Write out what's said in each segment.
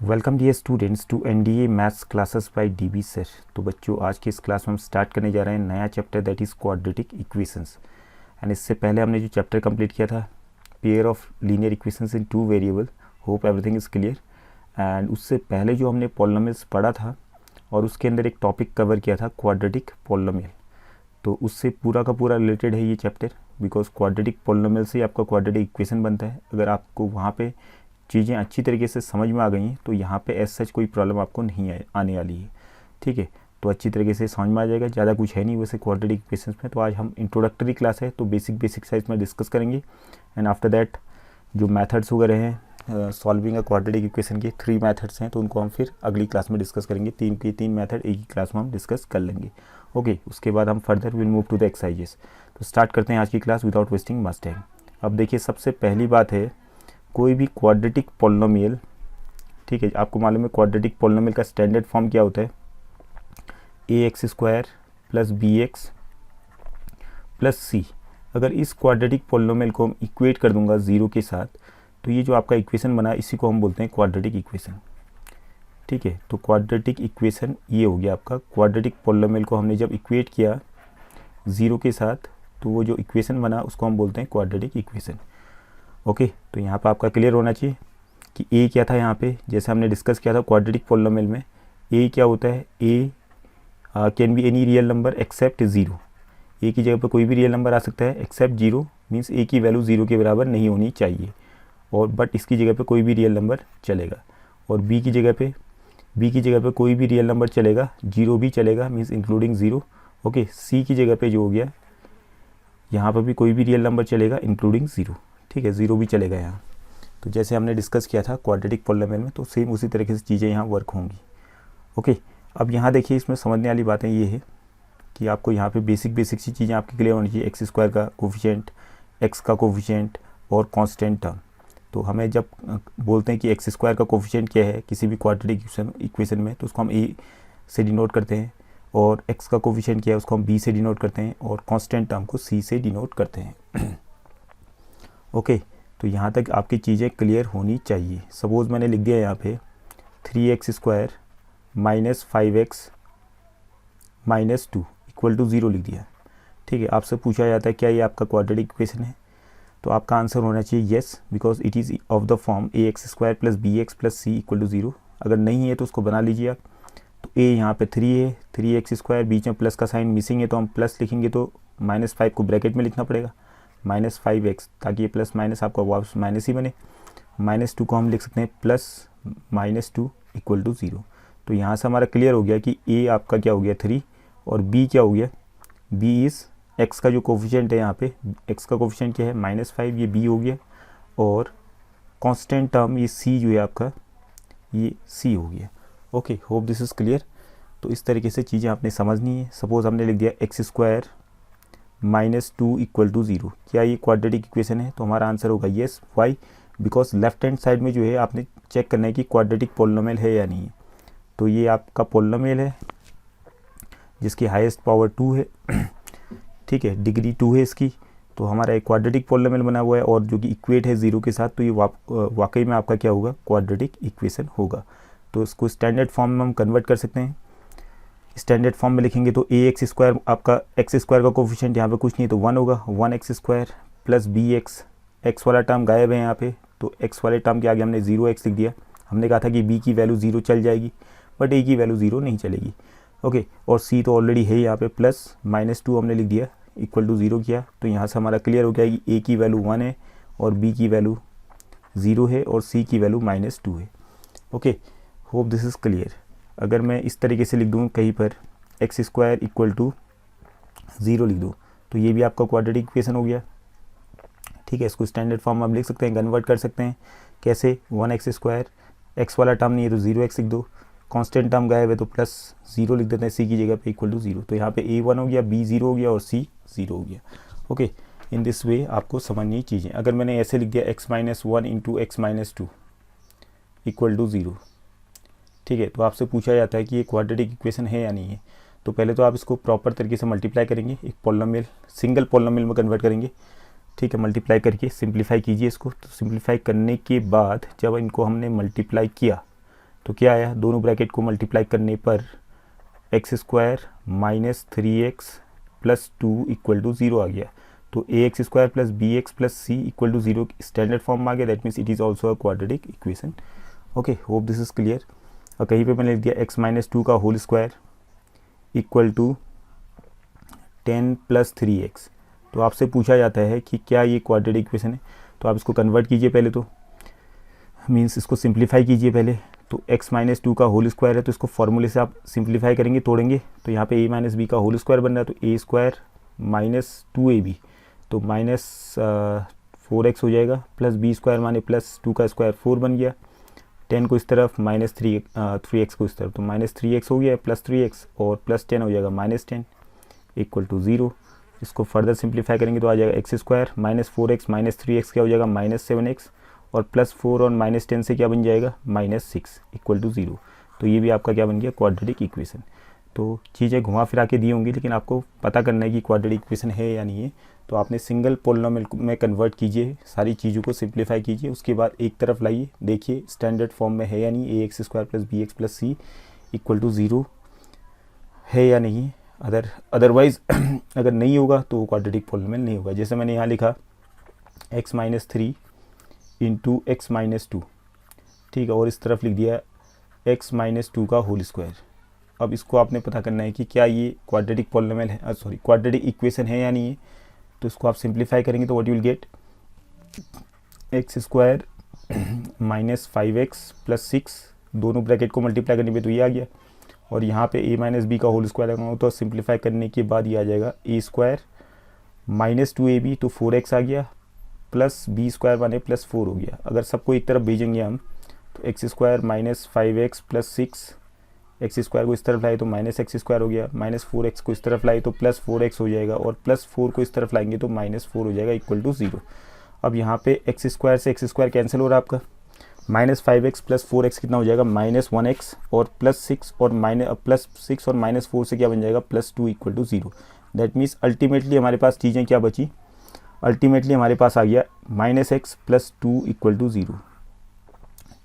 Welcome dear students to NDA maths classes by DB sir. तो बच्चों, आज की इस क्लास में हम स्टार्ट करने जा रहे हैं नया chapter, that is quadratic equations. And इससे पहले हमने जो चैप्टर कंप्लीट किया था, pair of linear equations in two variable, hope everything is clear. And उससे पहले जो हमने पॉलिनोमियल्स पढ़ा था और उसके अंदर एक टॉपिक कवर किया था क्वाड्रेटिक पॉलिनोमियल, तो उससे पूरा का पूरा रिलेटेड है ये चैप्टर, बिकॉज क्वाड्रेटिक पॉलिनोमियल से आपका क्वाड्रेटिक इक्वेशन बनता है। अगर आपको वहाँ पे चीज़ें अच्छी तरीके से समझ में आ गई हैं तो यहाँ पे एज सच कोई प्रॉब्लम आपको नहीं आने वाली है। ठीक है, तो अच्छी तरीके से समझ में आ जाएगा। ज़्यादा कुछ है नहीं वैसे क्वाड्रेटिक इक्वेशंस में। तो आज हम इंट्रोडक्टरी क्लास है तो बेसिक साइज में डिस्कस करेंगे। एंड आफ्टर दैट जो मेथड्स वगैरह हैं सॉल्विंग अ क्वाड्रेटिक इक्वेशन के 3 मेथड्स हैं, तो उनको हम फिर अगली क्लास में डिस्कस करेंगे। 3 मेथड एक ही क्लास में हम डिस्कस कर लेंगे। ओके, उसके बाद हम further will move to the exercises. तो स्टार्ट करते हैं आज की class without wasting much time. अब देखिए, सबसे पहली बात है, कोई भी क्वाड्रेटिक पॉलिनोमियल, ठीक है, आपको मालूम है क्वाड्रेटिक पॉलिनोमियल का स्टैंडर्ड फॉर्म क्या होता है, ax² plus bx plus c। अगर इस क्वाड्रेटिक पॉलिनोमियल को हम इक्वेट कर दूंगा 0 के साथ, तो ये जो आपका इक्वेशन बना इसी को हम बोलते हैं क्वाड्रेटिक इक्वेशन। ठीक है, तो क्वाड्रेटिक इक्वेशन ये हो गया आपका। क्वाड्रेटिक पॉलिनोमियल को हमने जब इक्वेट किया 0 के साथ, तो वो जो इक्वेशन बना उसको हम बोलते हैं क्वाड्रेटिक इक्वेशन। ओके, तो यहाँ पर आपका क्लियर होना चाहिए कि ए क्या था। यहाँ पे जैसे हमने डिस्कस किया था क्वाड्रेटिक पॉलिनोमियल में, ए क्या होता है, a can be any real number except 0। A की जगह पर कोई भी रियल नंबर आ सकता है एक्सेप्ट 0, मीन्स ए की वैल्यू 0 के बराबर नहीं होनी चाहिए, और बट इसकी जगह पे कोई भी रियल नंबर चलेगा। और बी की जगह पे कोई भी रियल नंबर चलेगा, 0 भी चलेगा, मीन्स इंक्लूडिंग 0। ओके, सी की जगह पे जो हो गया, यहाँ पर भी कोई भी रियल नंबर चलेगा इंक्लूडिंग 0। ठीक है, 0 भी चलेगा यहाँ। तो जैसे हमने डिस्कस किया था क्वाड्रेटिक पॉलिनोमियल में, तो सेम उसी तरीके से चीज़ें यहाँ वर्क होंगी। ओके, अब यहाँ देखिए, इसमें समझने वाली बातें ये है कि आपको यहाँ पे बेसिक सी चीज़ें आपकी क्लियर होनी चाहिए। x² का कोफिशिएंट, x का कोफिशिएंट और कांस्टेंट टर्म। तो हमें जब बोलते हैं कि x² का कोफिशिएंट क्या है किसी भी क्वाड्रेटिक इक्वेशन में, तो उसको हम a से डिनोट करते हैं, और x का कोफिशिएंट क्या है उसको हम b से डिनोट करते हैं, और कांस्टेंट टर्म को c से डिनोट करते हैं। ओके, तो यहाँ तक आपकी चीज़ें क्लियर होनी चाहिए। सपोज़ मैंने लिख दिया यहाँ पे 3x² minus 5x minus 2 equal to 0 लिख दिया। ठीक है, आपसे पूछा जाता है क्या ये आपका क्वाड्रेटिक इक्वेशन है, तो आपका आंसर होना चाहिए yes, because it is of the form ax² plus bx plus c equal to 0। अगर नहीं है तो उसको बना लीजिए आप। तो a यहाँ पे 3 है, 3x², बीच में प्लस का साइन मिसिंग है तो हम प्लस लिखेंगे, तो -5 को ब्रैकेट में लिखना पड़ेगा, -5x, ताकि ये प्लस माइनस आपका वापस माइनस ही बने। -2 को हम लिख सकते हैं प्लस -2 इक्वल टू 0। तो यहाँ से हमारा क्लियर हो गया कि a आपका क्या हो गया 3, और b क्या हो गया, b इज़ x का जो कोफिशिएंट है, यहाँ पे x का कोफिशिएंट क्या है -5, ये b हो गया, और कांस्टेंट टर्म ये c जो है आपका, ये c हो गया। Okay, hope this is clear. तो इस तरीके से चीज़ें आपने समझनी है। सपोज़ हमने लिख दिया x² -2 इक्वल टू 0, क्या ये क्वाड्रेटिक इक्वेशन है, तो हमारा आंसर होगा yes. Why, because left hand side में जो है आपने चेक करना है कि क्वाड्रेटिक पॉलिनोमियल है या नहीं है। तो ये आपका पॉलिनोमियल है जिसकी हाईएस्ट पावर 2 है। ठीक है, डिग्री 2 है इसकी। तो हमारा एक क्वाड्रेटिक पॉलिनोमियल बना हुआ है, और जो कि इक्वेट है 0 के साथ, तो ये वाकई में आपका क्या होगा, क्वाड्रेटिक इक्वेशन होगा। तो इसको स्टैंडर्ड फॉर्म में हम कन्वर्ट कर सकते हैं। स्टैंडर्ड फॉर्म में लिखेंगे तो ax² आपका x² का कोफिशिएंट यहाँ पे कुछ नहीं तो 1 होगा, 1x² प्लस bx, x वाला टर्म गायब है यहाँ पे, तो x वाले टर्म के आगे हमने 0x लिख दिया। हमने कहा था कि b की वैल्यू 0 चल जाएगी, बट a की वैल्यू 0 नहीं चलेगी। ओके, और c तो ऑलरेडी है यहाँ पे, प्लस -2 हमने लिख दिया, इक्वल टू 0 किया। तो यहाँ से हमारा क्लियर हो गया कि a की वैल्यू 1 है, और b की वैल्यू 0 है, और c की वैल्यू -2 है। Okay, hope this is clear. अगर मैं इस तरीके से लिख दूँ कहीं पर x² इक्वल टू 0 लिख दूँ, तो ये भी आपका क्वाड्रेटिक इक्वेशन हो गया। ठीक है, इसको स्टैंडर्ड फॉर्म में आप लिख सकते हैं, कन्वर्ट कर सकते हैं। कैसे, 1x², x वाला टर्म नहीं है तो 0x लिख दो, कांस्टेंट टर्म गायब है तो प्लस 0 लिख देते हैं c की जगह पे इक्वल टू 0। तो यहाँ पे a 1 हो गया, b 0 हो गया, और c 0 हो गया। ओके, इन दिस वे आपको समझनी चीज़ें। अगर मैंने ऐसे लिख दिया x-1 into x-2 equal to 0, ठीक है, तो आपसे पूछा जाता है कि ये क्वाड्रेटिक इक्वेशन है या नहीं है। तो पहले तो आप इसको प्रॉपर तरीके से मल्टीप्लाई करेंगे, एक पॉलिनोमियल सिंगल पॉलिनोमियल में कन्वर्ट करेंगे। ठीक है, मल्टीप्लाई करके सिंप्लीफाई कीजिए इसको। तो सिंप्लीफाई करने के बाद जब इनको हमने मल्टीप्लाई किया, तो क्या आया, दोनों ब्रैकेट को मल्टीप्लाई करने पर x square minus 3x plus 2 equal to 0 आ गया। तो a x square plus b x plus c equal to 0 standard form में आ गया। That means it is also a quadratic equation. Okay, hope this is clear. और कहीं पे मैंने लिख दिया x माइनस 2 का whole square equal to 10 plus 3x। तो आपसे पूछा जाता है कि क्या ये क्वाड्रेटिक इक्वेशन है, तो आप इसको कन्वर्ट कीजिए पहले, तो मीन्स इसको सिंप्लीफाई कीजिए पहले। तो x माइनस 2 का होल स्क्वायर है, तो इसको फॉर्मूले से आप सिंप्लीफाई करेंगे, तोड़ेंगे, तो यहाँ पे a माइनस बी का होल स्क्वायर बन रहा है, तो a स्क्वायर माइनस 2ab, तो माइनस 4x हो जाएगा, प्लस b स्क्वायर माने प्लस 2 का स्क्वायर 4 बन गया, 10 को इस तरफ माइनस 3x को इस तरफ, तो माइनस 3x हो गया प्लस 3x, और प्लस 10 हो जाएगा माइनस 10 इक्वल टू 0। इसको फर्दर सिंप्लीफाई करेंगे तो आ जाएगा x square minus 4x minus 3x क्या हो जाएगा माइनस 7x, और प्लस 4 और माइनस 10 से क्या बन जाएगा माइनस 6 इक्वल टू 0। तो ये भी आपका क्या बन गया क्वाड्रेटिक इक्वेशन। तो चीज़ें घुमा फिरा के दी होंगी, लेकिन आपको पता करना है कि क्वाड्रेटिक इक्वेशन है या नहीं है। तो आपने सिंगल पोलिनोमियल में कन्वर्ट कीजिए, सारी चीज़ों को सिंप्लीफाई कीजिए, उसके बाद एक तरफ लाइए, देखिए स्टैंडर्ड फॉर्म में है या नहीं, a x square plus b x plus c equal to 0 है या नहीं। अदरवाइज अगर नहीं होगा तो वो क्वाड्रेटिक पोलिनोमियल नहीं होगा। जैसे मैंने यहाँ लिखा x minus 3 into x minus 2, ठीक है, और इस तरफ लिख दिया x माइनस 2 का होल स्क्वायर। अब इसको आपने पता करना है कि क्या ये क्वाड्रेटिक पोलिनोमियल है, सॉरी क्वाड्रेटिक इक्वेशन है या नहीं है। तो इसको आप सिंप्लीफाई करेंगे तो what you will get, x square minus 5x plus 6, दोनों ब्रैकेट को मल्टीप्लाई करने पे तो ये आ गया, और यहाँ पे a माइनस बी का होल स्क्वायर लगाऊँ तो सिंप्लीफाई करने के बाद ये आ जाएगा a स्क्वायर माइनस 2ab, तो 4x आ गया, प्लस b स्क्वायर माने प्लस 4 हो गया। अगर सबको एक तरफ भेजेंगे हम तो x square minus 5x plus 6, x square को इस तरफ लाए तो माइनस एक्स स्क्वायर हो गया, माइनस 4x को इस तरफ लाए तो प्लस 4x हो जाएगा, और प्लस 4 को इस तरफ लाएंगे तो माइनस 4 हो जाएगा इक्वल टू 0। अब यहाँ पे एक्स स्क्वायर से एक्स स्क्वायर कैंसिल हो रहा है आपका, माइनस 5x प्लस 4x कितना हो जाएगा माइनस 1x, और प्लस 6 और माइनस 4 से क्या बन जाएगा plus 2 equal to 0। That means ultimately हमारे पास चीज़ें क्या बची, अल्टीमेटली हमारे पास आ गया minus x plus 2 equal to 0।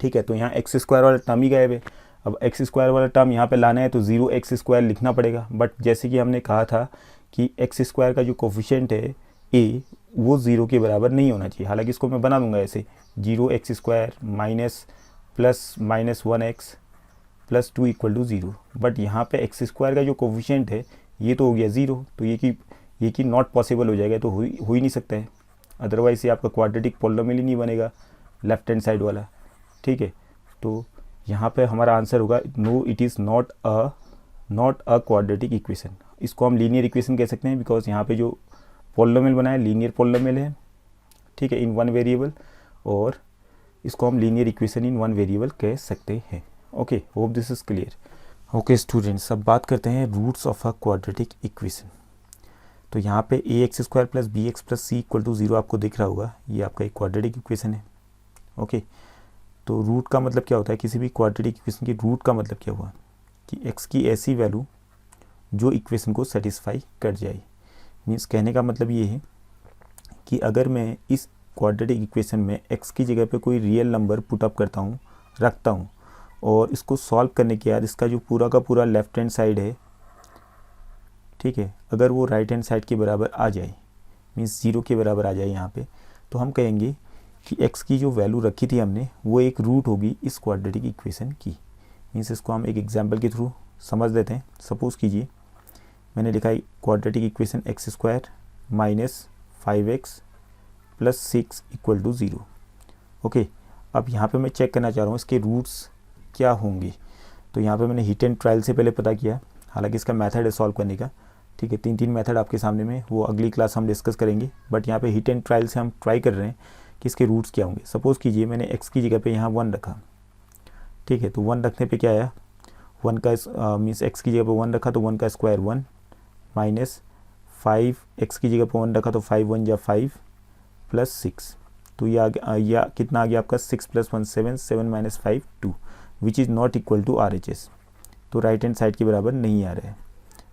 ठीक है, तो यहाँ एक्स स्क्वायर वाला टर्म ही गायब है। अब एक्स स्क्वायर वाला टर्म यहाँ पे लाना है तो 0 एक्स स्क्वायर लिखना पड़ेगा, बट जैसे कि हमने कहा था कि एक्स स्क्वायर का जो कोफिशिएंट है a वो 0 के बराबर नहीं होना चाहिए। हालांकि इसको मैं बना दूंगा ऐसे 0 x square minus plus minus 1x plus 2 equal to 0, but यहाँ पे एक्स स्क्वायर का जो कोफिशिएंट है ये तो हो गया 0, तो ये कि नॉट पॉसिबल हो जाएगा, तो हो ही नहीं सकता है। अदरवाइज ये आपका क्वाड्रेटिक पोलिनोमियल ही नहीं बनेगा लेफ्ट हैंड साइड वाला। ठीक है, तो यहाँ पे हमारा आंसर होगा no, it is not a quadratic equation. इसको हम लीनियर इक्वेशन कह सकते हैं, बिकॉज यहाँ पे जो पोलिनोमियल बना है लीनियर पोलिनोमियल है, ठीक है, इन वन वेरिएबल, और इसको हम linear equation in one variable कह सकते हैं। Okay, hope this is clear. Okay students, अब बात करते हैं roots of a quadratic equation. तो यहाँ पे a x square plus b x plus c equal to 0 आपको दिख रहा होगा, ये आपका एक क्वाड्रेटिक इक्वेशन है। ओके, तो रूट का मतलब क्या होता है, किसी भी क्वाड्रेटिक इक्वेशन की रूट का मतलब क्या हुआ कि एक्स की ऐसी वैल्यू जो इक्वेशन को सेटिस्फाई कर जाए। मीन्स कहने का मतलब ये है कि अगर मैं इस क्वाड्रेटिक इक्वेशन में x की जगह पे कोई रियल नंबर पुट अप करता हूँ, रखता हूँ, और इसको सॉल्व करने के बाद इसका जो पूरा का पूरा लेफ्ट हैंड साइड है, ठीक है, अगर वो राइट हैंड साइड के बराबर आ जाए, मीन्स 0 के बराबर आ जाए यहाँ पे, तो हम कहेंगे कि x की जो वैल्यू रखी थी हमने वो एक रूट होगी इस क्वाड्रेटिक इक्वेशन की। मीन्स इसको हम एक एग्जाम्पल के थ्रू समझ लेते हैं। सपोज़ कीजिए मैंने लिखा है quadratic equation x square minus 5x plus 6 equal to 0। Okay, अब यहाँ पे मैं चेक करना चाह रहा हूँ इसके रूट्स क्या होंगे। तो यहाँ पे मैंने हिट एंड ट्रायल से पहले पता किया, हालांकि इसका मेथड है सॉल्व करने का, ठीक है, 3 मेथड आपके सामने में, वो अगली क्लास हम डिस्कस करेंगे, बट यहाँ पे हिट एंड ट्रायल से हम ट्राई कर रहे हैं कि इसके रूट्स क्या होंगे। सपोज़ कीजिए मैंने x की जगह पे यहाँ 1 रखा, ठीक है, तो 1 रखने पे क्या आया, 1 का मीन्स x की जगह पे 1 रखा तो 1 का स्क्वायर 1, माइनस 5 x की जगह पे 1 रखा तो 5 1 जा 5 प्लस 6, तो ये आ गया कितना आ गया आपका 6 plus 1 7, 7 minus 5 2, which is not equal to RHS, तो राइट हैंड साइड के बराबर नहीं आ रहा है।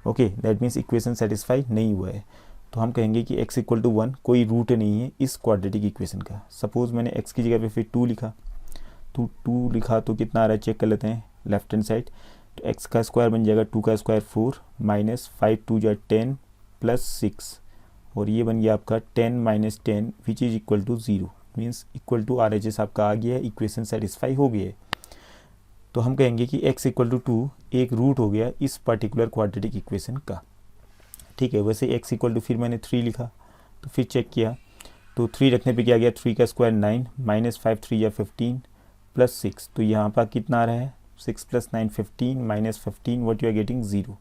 Okay, that means equation satisfy नहीं हुआ है, तो हम कहेंगे कि x इक्वल टू 1 कोई रूट नहीं है इस क्वाड्रेटिक इक्वेशन का। सपोज़ मैंने x की जगह पे फिर 2 लिखा, तो 2 लिखा तो कितना आ रहा है चेक कर लेते हैं लेफ्ट हैंड साइड। तो x का स्क्वायर बन जाएगा 2 का स्क्वायर 4 माइनस 5 2 जा 10 प्लस 6 और ये बन गया आपका 10 minus 10 which is equal to 0 means equal to RHS आपका आ गया है, इक्वेशन सेटिस्फाई हो गया है। तो हम कहेंगे कि x इक्वल टू 2 एक रूट हो गया इस पर्टिकुलर क्वाड्रेटिक इक्वेशन का। ठीक है, वैसे x इक्वल टू फिर मैंने 3 लिखा तो फिर चेक किया तो 3 रखने पे क्या गया 3 का स्क्वायर 9 माइनस 5 3 या 15 प्लस 6 तो यहाँ पर कितना आ रहा है 6 plus 9 15 minus 15 what you are getting 0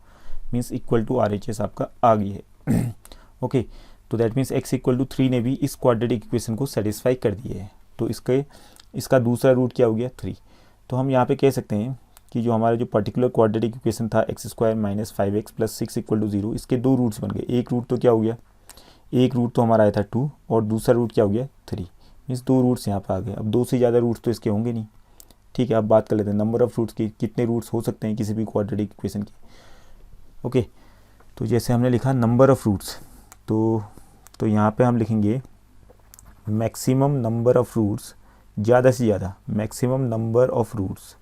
means equal to RHS आपका आ गया है। ओके तो that means x equal to 3 ने भी इस क्वाड्रेटिक इक्वेशन को सेटिस्फाई कर दिया है। तो इसका दूसरा रूट क्या हो गया 3। तो हम यहाँ पे कह सकते हैं कि जो हमारा जो पर्टिकुलर क्वाड्रेटिक इक्वेशन था x square minus 5x plus 6 equal to 0 इसके दो रूट्स बन गए। एक रूट तो क्या हो गया, एक रूट तो हमारा आया था 2 और दूसरा रूट क्या हो गया 3 मीन्स दो रूट्स यहाँ पर आ गए। अब 2 से ज़्यादा रूट्स तो इसके होंगे नहीं। ठीक है, अब बात कर लेते हैं नंबर ऑफ़ रूट्स की, कितने रूट्स हो सकते हैं किसी भी क्वाड्रेटिक इक्वेशन की। ओके तो जैसे हमने लिखा नंबर ऑफ़ रूट्स तो यहाँ पे हम लिखेंगे मैक्सिमम नंबर ऑफ़ रूट्स, ज़्यादा से ज़्यादा maximum number of roots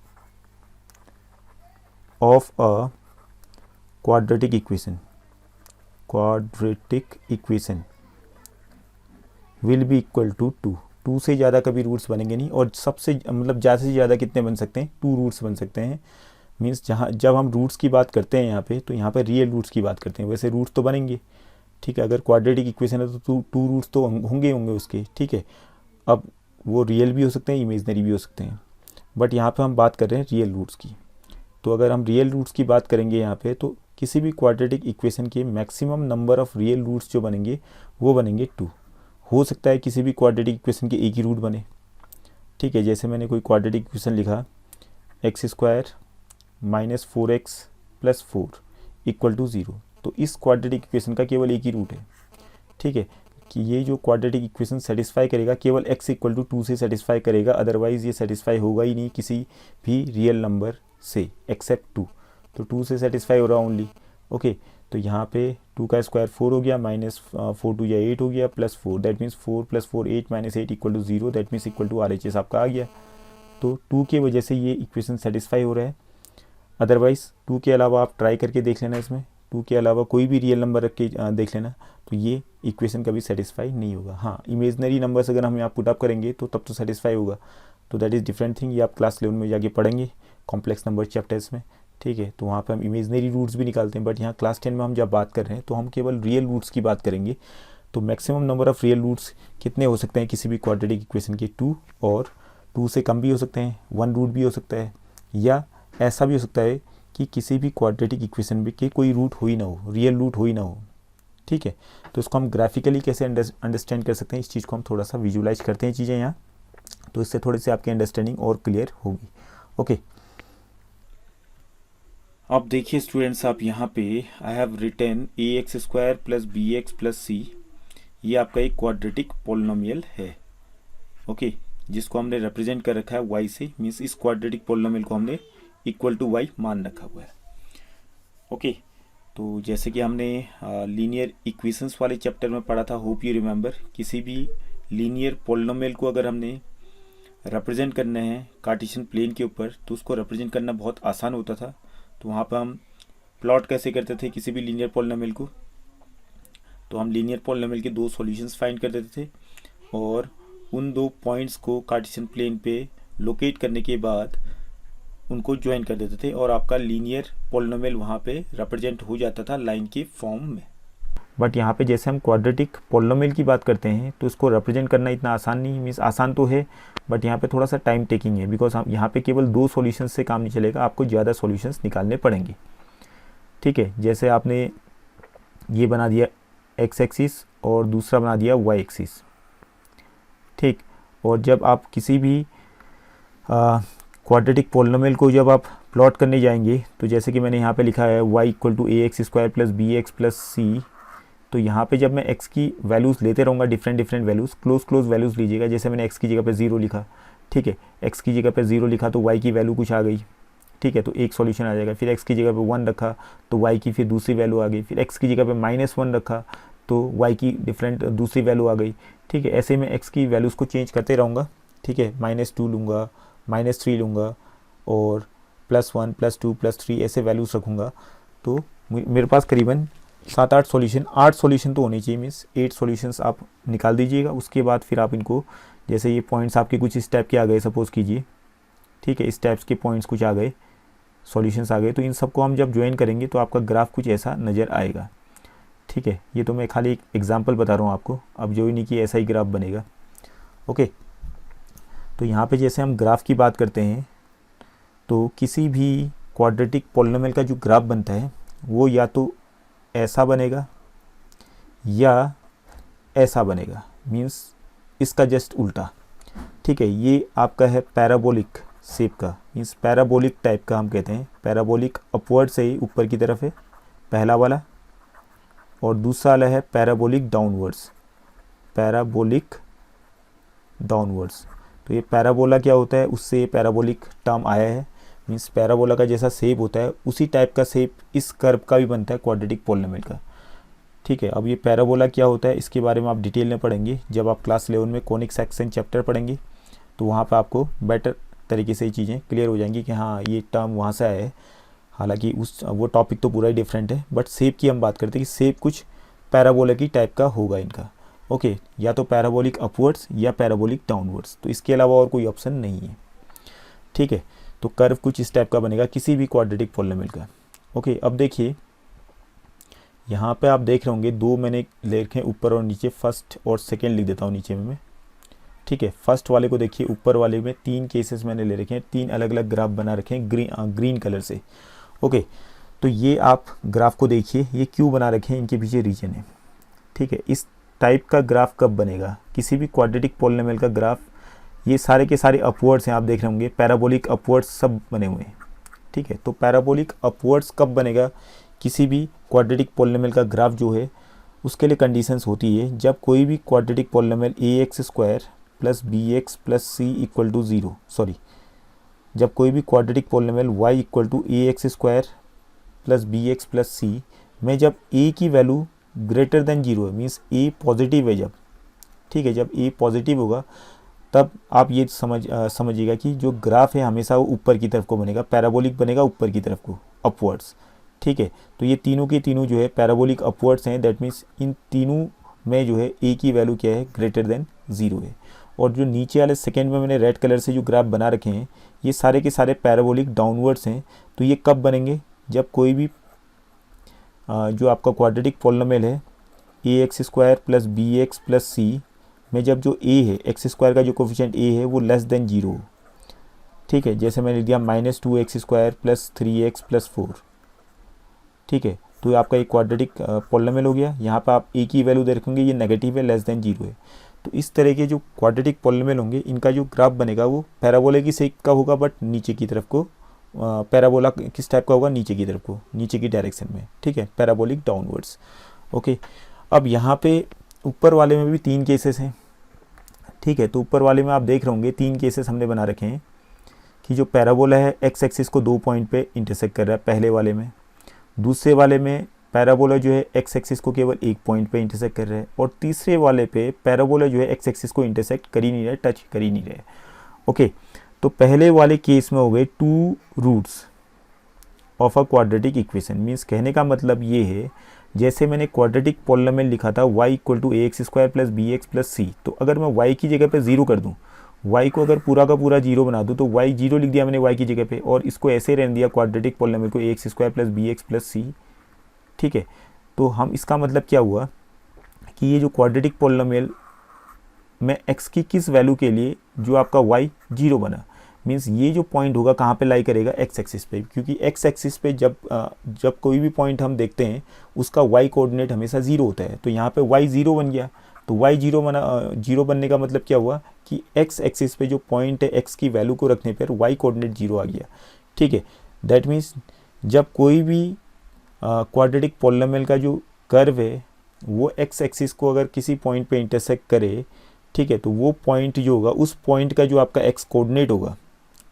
of a quadratic equation will be equal to 2 से ज़्यादा कभी रूट्स बनेंगे नहीं। और सबसे मतलब ज़्यादा से ज़्यादा कितने बन सकते हैं 2 रूट्स बन सकते हैं। मीन्स जब हम रूट्स की बात करते हैं यहाँ पे तो यहाँ पे रियल रूट्स की बात करते हैं। वैसे रूट्स तो बनेंगे, ठीक है, अगर क्वाड्रेटिक इक्वेशन है तो 2 रूट्स तो होंगे उसके। ठीक है, अब वो रियल भी हो सकते हैं इमेजनरी भी हो सकते हैं, बट यहाँ पे हम बात कर रहे हैं रियल रूट्स की। तो अगर हम रियल रूट्स की बात करेंगे यहाँ पे तो किसी भी क्वाड्रेटिक इक्वेशन के maximum number of real roots जो बनेंगे वो बनेंगे 2। हो सकता है किसी भी क्वाड्रेटिक इक्वेशन के एक ही रूट बने। ठीक है, जैसे मैंने कोई क्वाड्रेटिक इक्वेशन लिखा x square minus 4x plus 4 equal to 0 तो इस क्वाड्रेटिक इक्वेशन का केवल एक ही रूट है। ठीक है, कि ये जो क्वाड्रेटिक इक्वेशन सेटिस्फाई करेगा केवल x इक्वल टू 2 से सेटिस्फाई करेगा, अदरवाइज़ ये सेटिस्फाई होगा ही नहीं किसी भी रियल नंबर से एक्सेप्ट 2। तो 2 से सेटिस्फाई हो रहा ओनली। ओके तो यहाँ पे 2 का स्क्वायर 4 हो गया माइनस 4 2 या 8 हो गया plus 4 that means 4 plus 4 8 minus 8 equal to 0 that means equal to RHS आपका आ गया। तो 2 की वजह से ये इक्वेशन सेटिस्फाई हो रहा है। अदरवाइज़ 2 के अलावा आप ट्राई करके देख लेना, इसमें 2 के अलावा कोई भी रियल नंबर रख के देख लेना तो ये इक्वेशन कभी सेटिस्फाई नहीं होगा। हाँ, इमेजनरी नंबर्स अगर हम यहाँ पुट अप करेंगे तो तब तो सेटिस्फाई होगा। तो दैट इज़ डिफरेंट थिंग, ये आप क्लास 11 में जाके पढ़ेंगे कॉम्प्लेक्स नंबर चैप्टर्स में। ठीक है, तो वहाँ पे हम इमेजनरी रूट्स भी निकालते हैं, बट यहाँ क्लास 10 में हम जब बात कर रहे हैं तो हम केवल रियल रूट्स की बात करेंगे। तो maximum number of real roots कितने हो सकते हैं किसी भी क्वाड्रेटिक इक्वेशन के 2, और 2 से कम भी हो सकते हैं, 1 रूट भी हो सकता है, या ऐसा भी हो सकता है कि किसी भी क्वाड्रेटिक इक्वेशन में के कोई रूट हो ही ना हो, रियल रूट हो ही ना हो। ठीक है, तो इसको हम ग्राफिकली कैसे अंडरस्टैंड कर सकते हैं, इस चीज़ को हम थोड़ा सा विजुलाइज करते हैं चीज़ें यहाँ, तो इससे थोड़ी सी आपकी अंडरस्टैंडिंग और क्लियर होगी। ओके, अब देखिए स्टूडेंट्स, आप यहाँ पे I have written ax square plus bx plus c, ये आपका एक क्वाड्रेटिक पोलिनोमियल है। ओके, जिसको हमने रिप्रेजेंट कर रखा है y से, मीन्स इस क्वाड्रेटिक पोलिनोमियल को हमने इक्वल टू y मान रखा हुआ है। ओके, तो जैसे कि हमने लीनियर इक्वेशंस वाले चैप्टर में पढ़ा था, होप यू रिमेंबर, किसी भी लीनियर पोलिनोमियल को अगर हमने रिप्रेजेंट करना है कार्टेशियन प्लेन के ऊपर तो उसको रिप्रेजेंट करना बहुत आसान होता था। तो वहाँ पर हम प्लॉट कैसे करते थे किसी भी लीनियर पोलिनोमियल को, तो हम लीनियर पोलिनोमियल के 2 सॉल्यूशंस फाइंड कर देते थे और उन 2 पॉइंट्स को कार्टेशियन प्लेन पे लोकेट करने के बाद उनको ज्वाइन कर देते थे और आपका लीनियर पोलिनोमियल वहाँ पे रिप्रेजेंट हो जाता था लाइन के फॉर्म में। बट यहाँ पे जैसे हम क्वाड्रेटिक पोलिनोमियल की बात करते हैं तो इसको रिप्रेजेंट करना इतना आसान नहीं, मीन्स आसान तो है बट यहाँ पे थोड़ा सा टाइम टेकिंग है, बिकॉज हम यहाँ पे केवल 2 सॉल्यूशंस से काम नहीं चलेगा, आपको ज़्यादा सॉल्यूशंस निकालने पड़ेंगे। ठीक है, जैसे आपने ये बना दिया x एक्सिस और दूसरा बना दिया y एक्सिस। ठीक, और जब आप किसी भी क्वाड्रेटिक पोलिनोमियल को जब आप प्लॉट करने जाएंगे तो जैसे कि मैंने यहाँ पे लिखा है y equal to ax square plus bx plus c, तो यहाँ पे जब मैं x की वैल्यूज़ लेते रहूँगा डिफरेंट वैल्यूज़, क्लोज वैल्यूज़ लीजिएगा। जैसे मैंने x की जगह पे 0 लिखा, ठीक है, x की जगह पे 0 लिखा तो y की वैल्यू कुछ आ गई। ठीक है, तो एक सॉल्यूशन आ जाएगा। फिर x की जगह पे 1 रखा तो y की फिर दूसरी वैल्यू आ गई। फिर x की जगह पे -1 रखा तो y की डिफरेंट दूसरी वैल्यू आ गई। ठीक है, ऐसे मैं x की वैल्यूज़ को चेंज करते रहूँगा। ठीक है, -2 लूँगा, -3 लूँगा और +1 +2 +3 ऐसे वैल्यूज़ रखूँगा, तो मेरे पास करीबन 7-8 सॉल्यूशन, 8 सॉल्यूशन तो होने चाहिए, मीन्स 8 सॉल्यूशंस आप निकाल दीजिएगा। उसके बाद फिर आप इनको, जैसे ये पॉइंट्स आपके कुछ इस टाइप के आ गए सपोज़ कीजिए, ठीक है, इस टाइप्स के पॉइंट्स कुछ आ गए, सॉल्यूशंस आ गए, तो इन सबको हम जब ज्वाइन करेंगे तो आपका ग्राफ कुछ ऐसा नज़र आएगा। ठीक है, ये तो मैं खाली एक एग्जांपल बता रहा हूँ आपको, अब जो ही नहीं कि ऐसा ही ग्राफ बनेगा। ओके, तो यहाँ पे जैसे हम ग्राफ की बात करते हैं, तो किसी भी क्वाड्रेटिक पॉलिनोमियल का जो ग्राफ बनता है वो या तो ऐसा बनेगा या ऐसा बनेगा, मीन्स इसका जस्ट उल्टा। ठीक है, ये आपका है पैराबोलिक शेप का, मीन्स पैराबोलिक टाइप का हम कहते हैं। पैराबोलिक अपवर्ड से ही ऊपर की तरफ है पहला वाला, और दूसरा वाला है पैराबोलिक डाउनवर्ड्स, पैराबोलिक डाउनवर्ड्स। तो ये पैराबोला क्या होता है, उससे ये पैराबोलिक टर्म आया है, मीन्स पैराबोला का जैसा शेप होता है उसी टाइप का शेप इस कर्व का भी बनता है क्वाड्रेटिक पॉलिनोमियल का। ठीक है, अब ये पैराबोला क्या होता है इसके बारे में आप डिटेल में पढ़ेंगे जब आप क्लास 11 में कॉनिक सेक्शन चैप्टर पढ़ेंगे, तो वहाँ पर आपको बेटर तरीके से ये चीज़ें क्लियर हो जाएंगी कि हाँ ये टर्म वहाँ से आया है। हालांकि वो टॉपिक तो पूरा ही डिफरेंट है, बट शेप की हम बात करते हैं कि शेप कुछ पैराबोला की टाइप का होगा इनका। ओके, या तो पैराबोलिक अपवर्ड्स या पैराबोलिक डाउनवर्ड्स, तो इसके अलावा और कोई ऑप्शन नहीं है। ठीक है, तो कर्व कुछ इस टाइप का बनेगा किसी भी क्वाड्रेटिक पॉलिनोमियल का। ओके, अब देखिए यहाँ पे आप देख रहे होंगे दो मैंने ले रखे हैं ऊपर और नीचे, फर्स्ट और सेकेंड लिख देता हूँ नीचे में मैं। ठीक है, फर्स्ट वाले को देखिए, ऊपर वाले में 3 केसेस मैंने ले रखे हैं, 3 अलग अलग ग्राफ बना रखे हैं ग्रीन कलर से। ओके, तो ये आप ग्राफ को देखिए, ये क्यों बना रखे हैं, इनके पीछे रीजन है। ठीक है, इस टाइप का ग्राफ कब बनेगा, किसी भी क्वाड्रेटिक पॉलिनोमियल का ग्राफ, ये सारे के सारे अपवर्ड्स हैं, आप देख रहे होंगे पैराबोलिक अपवर्ड्स सब बने हुए हैं। ठीक है, तो पैराबोलिक अपवर्ड्स कब बनेगा किसी भी क्वाड्रेटिक पॉलिनोमियल का ग्राफ जो है, उसके लिए कंडीशंस होती है जब कोई भी quadratic polynomial ax² + bx + c = 0, sorry, जब कोई भी quadratic polynomial y = ax² + bx + c में जब a की वैल्यू ग्रेटर देन 0 है, मीन्स a पॉजिटिव है जब, ठीक है, जब a पॉजिटिव होगा तब आप ये समझिएगा कि जो ग्राफ है हमेशा वो ऊपर की तरफ को बनेगा, पैराबोलिक बनेगा ऊपर की तरफ को, अपवर्ड्स। ठीक है, तो ये तीनों के तीनों जो है पैराबोलिक अपवर्ड्स हैं, दैट मीन्स इन तीनों में जो है a की वैल्यू क्या है, ग्रेटर देन 0 है। और जो नीचे वाले सेकेंड में मैंने रेड कलर से जो ग्राफ बना रखे हैं, ये सारे के सारे पैराबोलिक डाउनवर्ड्स हैं। तो ये कब बनेंगे, जब कोई भी जो आपका क्वाड्रेटिक पॉलिनोमियल है ax² + bx + c में जब जो a है, x² का जो कोफिशिएंट a है वो लेस देन 0 हो। ठीक है, जैसे मैंने दिया -2x² + 3x + 4। ठीक है, तो ये आपका एक क्वाड्रेटिक पॉलिनोमियल हो गया। यहाँ पर आप a की वैल्यू दे रखेंगे, ये नेगेटिव है, लेस देन 0 है। तो इस तरह के जो क्वाड्रेटिक पॉलिनोमियल होंगे, इनका जो ग्राफ बनेगा वो पैराबोला की शेप का होगा, बट नीचे की तरफ को, पैराबोला किस टाइप का होगा, नीचे की तरफ को, नीचे की डायरेक्शन में। ठीक है, पैराबोलिक डाउनवर्ड्स। ओके, अब यहाँ पे ऊपर वाले में भी 3 केसेस हैं। ठीक है, तो ऊपर वाले में आप देख रहे होंगे 3 केसेस हमने बना रखे हैं कि जो पैराबोला है एक्स एक्सिस को 2 पॉइंट पे इंटरसेक्ट कर रहा है पहले वाले में, दूसरे वाले में पैराबोला जो है एक्स एक्सिस को केवल 1 पॉइंट पे इंटरसेक्ट कर रहा है, और तीसरे वाले पे पैराबोला जो है एक्स एक्सिस को इंटरसेक्ट कर ही नहीं रहा है, टच कर ही नहीं रहा है। ओके, तो पहले वाले केस में हो गए 2 roots of a quadratic equation, means कहने का मतलब ये है, जैसे मैंने क्वाड्रेटिक पॉलिनोमियल लिखा था y = ax² + bx + c, तो अगर मैं y की जगह पे 0 कर दूं, y को अगर पूरा का पूरा 0 बना दूं, तो y 0 लिख दिया मैंने y की जगह पे, और इसको ऐसे रहने दिया क्वाड्रेटिक पॉलिनोमियल को ax² + bx + c। ठीक है, तो हम इसका मतलब क्या हुआ कि ये जो क्वाड्रेटिक पॉलिनोमियल में x की किस वैल्यू के लिए जो आपका y 0 बना, मीन्स ये जो पॉइंट होगा कहाँ पे लाई करेगा, एक्स एक्सिस पे, क्योंकि एक्स एक्सिस पे जब कोई भी पॉइंट हम देखते हैं उसका y कोऑर्डिनेट हमेशा 0 होता है। तो यहाँ पे y 0 बन गया, तो y 0 बनने का मतलब क्या हुआ कि एक्स एक्सिस पे जो पॉइंट है x की वैल्यू को रखने पर y कोऑर्डिनेट 0 आ गया। ठीक है, दैट मीन्स जब कोई भी क्वाड्रेटिक पॉलिनोमियल का जो कर्व है वो एक्स एक्सिस को अगर किसी पॉइंट पे इंटरसेक्ट करे, ठीक है, तो वो पॉइंट जो होगा, उस पॉइंट का जो आपका एक्स कोऑर्डिनेट होगा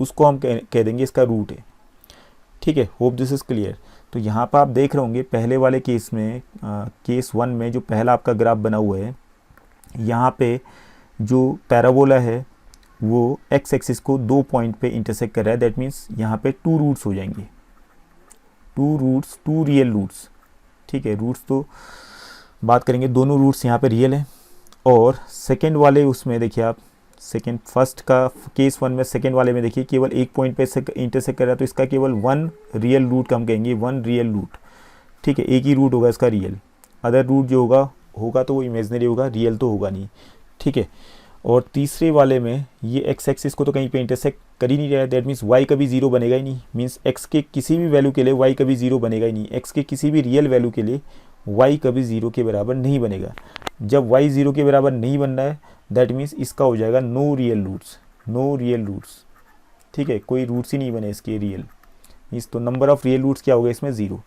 उसको हम कह देंगे इसका रूट है। ठीक है, होप दिस इज़ क्लियर। तो यहाँ पर आप देख रहे होंगे पहले वाले केस में, केस 1 में जो पहला आपका ग्राफ बना हुआ है, यहाँ पे जो पैराबोला है वो एक्स एक्सिस को 2 पॉइंट पे इंटरसेक्ट कर रहा है, दैट मीन्स यहाँ पे 2 रूट्स हो जाएंगे, 2 रियल रूट्स। ठीक है, रूट्स तो बात करेंगे, दोनों रूट्स यहाँ पे रियल है। और सेकेंड वाले उसमें देखिए आप, सेकेंड फर्स्ट का केस 1 में, सेकेंड वाले में देखिए केवल एक पॉइंट पे इंटरसेक्ट कर रहा है, तो इसका केवल 1 रियल रूट हम कहेंगे, 1 रियल रूट। ठीक है, एक ही रूट होगा इसका रियल, अदर रूट जो होगा तो वो इमेजिनरी होगा, रियल तो होगा नहीं। ठीक है, और तीसरे वाले में ये एक्स एक्सिस को तो कहीं पे इंटरसेक्ट कर ही नहीं रहा है, दैट मीन्स वाई कभी जीरो बनेगा ही नहीं, मीन्स एक्स के किसी भी वैल्यू के लिए वाई कभी जीरो बनेगा ही नहीं, एक्स के किसी भी रियल वैल्यू के लिए वाई कभी जीरो के बराबर नहीं बनेगा। जब वाई जीरो के बराबर नहीं बन रहा है, दैट मीन्स इसका हो जाएगा no real roots, no real roots. ठीक है, कोई रूट्स ही नहीं बने इसके रियल, मीन्स तो नंबर ऑफ रियल रूट्स क्या होगा इसमें, ज़ीरो।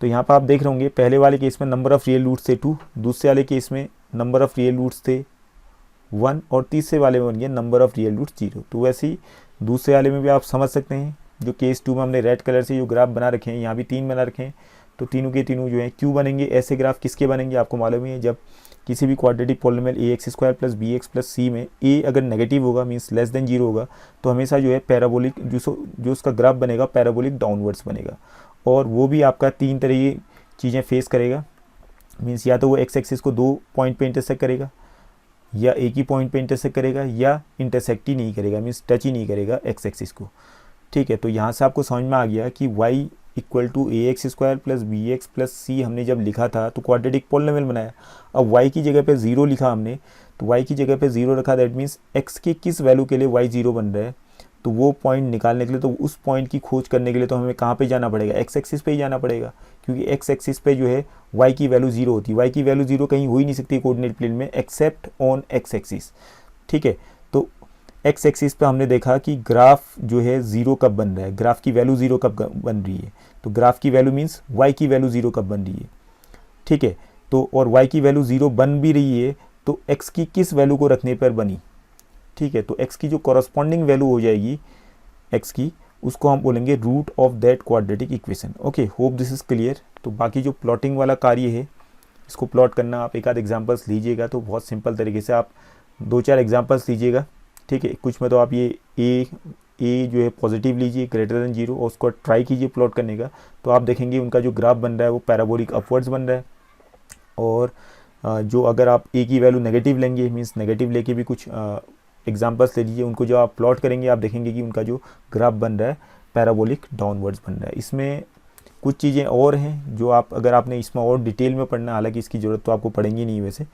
तो यहाँ पर आप देख रहे होंगे पहले वाले केस में नंबर ऑफ रियल रूट्स थे 2, दूसरे वाले केस में नंबर ऑफ रियल रूट्स थे 1, और तीसरे वाले में बन गया नंबर ऑफ रियल रूट्स 0। तो वैसे ही दूसरे वाले में भी आप समझ सकते हैं, जो केस 2 में हमने रेड कलर से जो ग्राफ बना रखे हैं, यहाँ भी 3 बना रखे हैं, तो तीनों के तीनों जो हैं क्यों बनेंगे ऐसे ग्राफ, किसके बनेंगे आपको मालूम ही है, जब किसी भी quadratic polynomial ax² + bx + c में a अगर नेगेटिव होगा, मीन्स लेस देन 0 होगा, तो हमेशा जो है पैराबोलिक जो उसका ग्राफ बनेगा पैराबोलिक डाउनवर्ड्स बनेगा। और वो भी आपका 3 तरह की चीज़ें फेस करेगा, मीन्स या तो वो एक्स एक्सिस को 2 पॉइंट पे इंटरसेक्ट करेगा, या एक ही पॉइंट पे इंटरसेक्ट करेगा, या इंटरसेक्ट ही नहीं करेगा, मीन्स टच ही नहीं करेगा एक्स एक्सिस को। ठीक है, तो यहाँ से आपको समझ में आ गया कि y = ax² + bx + c हमने जब लिखा था तो क्वाड्रेटिक पॉलिनोमियल बनाया। अब y की जगह पे 0 लिखा हमने, तो y की जगह पे 0 रखा, दैट मीन्स x के किस वैल्यू के लिए y 0 बन रहा है, तो वो पॉइंट निकालने के लिए, तो उस पॉइंट की खोज करने के लिए तो हमें कहाँ पे जाना पड़ेगा, एक्स एक्सिस पे ही जाना पड़ेगा, क्योंकि एक्स एक्सिस पे जो है y की वैल्यू 0 होती है, y की वैल्यू 0 कहीं हो ही नहीं सकती कोऑर्डिनेट प्लेन में एक्सेप्ट ऑन एक्स एक्सिस। ठीक है, तो एक्स एक्सिस पे हमने देखा कि ग्राफ जो है 0 कब बन रहा है, ग्राफ की वैल्यू 0 कब बन रही है, तो ग्राफ की वैल्यू मीन्स y की वैल्यू 0 कब बन रही है। ठीक है, तो और y की वैल्यू 0 बन भी रही है, तो x की किस वैल्यू को रखने पर बनी। ठीक है, तो x की जो कॉरस्पॉन्डिंग वैल्यू हो जाएगी x की, उसको हम बोलेंगे root of that quadratic equation. Okay, hope this is clear. तो बाकी जो प्लॉटिंग वाला कार्य है, इसको प्लॉट करना आप एक आध एग्जाम्पल्स लीजिएगा, तो बहुत सिंपल तरीके से आप 2-4 एग्जाम्पल्स लीजिएगा। ठीक है, कुछ में तो आप ये a जो है पॉजिटिव लीजिए ग्रेटर देन 0, और उसको ट्राई कीजिए प्लॉट करने का, तो आप देखेंगे उनका जो ग्राफ बन रहा है वो पैराबोलिक अपवर्ड्स बन रहा है। और जो अगर आप a की वैल्यू नेगेटिव लेंगे, मीन्स नेगेटिव लेके भी कुछ एग्जाम्पल्स ले लीजिए, उनको जो आप प्लॉट करेंगे आप देखेंगे कि उनका जो ग्राफ बन रहा है पैराबोलिक डाउनवर्ड्स बन रहा है। इसमें कुछ चीज़ें और हैं जो आप, अगर आपने इसमें और डिटेल में पढ़ना, हालांकि इसकी ज़रूरत तो आपको पड़ेंगी नहीं वैसे,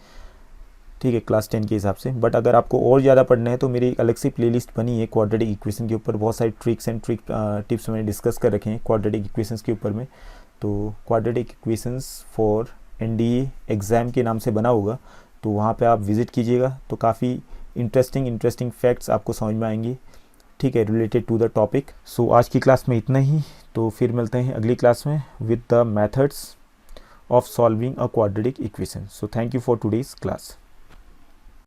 ठीक है, क्लास 10 के हिसाब से, बट अगर आपको और ज़्यादा पढ़ना है तो मेरी एक अलग से प्लेलिस्ट बनी है क्वाड्रेटिक इक्वेशन के ऊपर, बहुत सारी ट्रिक्स एंड टिप्स मैंने डिस्कस कर रखे हैं क्वाड्रेटिक इक्वेशंस के ऊपर में। तो quadratic equations for NDA exam के नाम से बना होगा, तो वहाँ पे आप विज़िट कीजिएगा, तो काफ़ी इंटरेस्टिंग फैक्ट्स आपको समझ में आएंगे। ठीक है, रिलेटेड टू द टॉपिक। सो आज की क्लास में इतना ही, तो फिर मिलते हैं अगली क्लास में with the methods of solving a quadratic equation. So thank you for today's class.